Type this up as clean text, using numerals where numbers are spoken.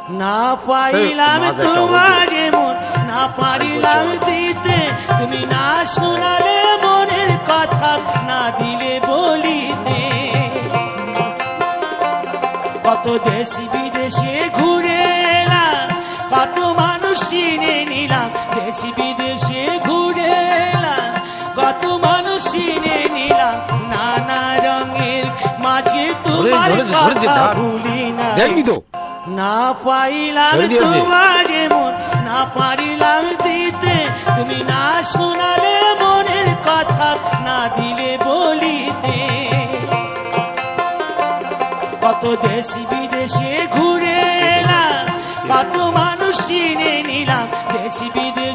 না পাইলাম তোমার মন, না পারিলাম দিতে, তুমি না শোনালে মনের কথা, না দিলে বলিতে। কত দেশ বিদেশে ঘুরে এলাম, কত মানুষ চিনে নিলাম, দেশ বিদেশে ঘুরে এলাম, কত মানুষ চিনে নিলাম, নানা রঙের মাঝে তোমার কথা ভুলি না। না পাইলাম তোমার মন, না পারিলাম দিতে, তুমি না শোনালে মনের কথা, না দিলে বলিতে। কত দেশ বিদেশে ঘুরে এলাম, কত মানুষ চিনে নিলাম, দেশ বিদেশে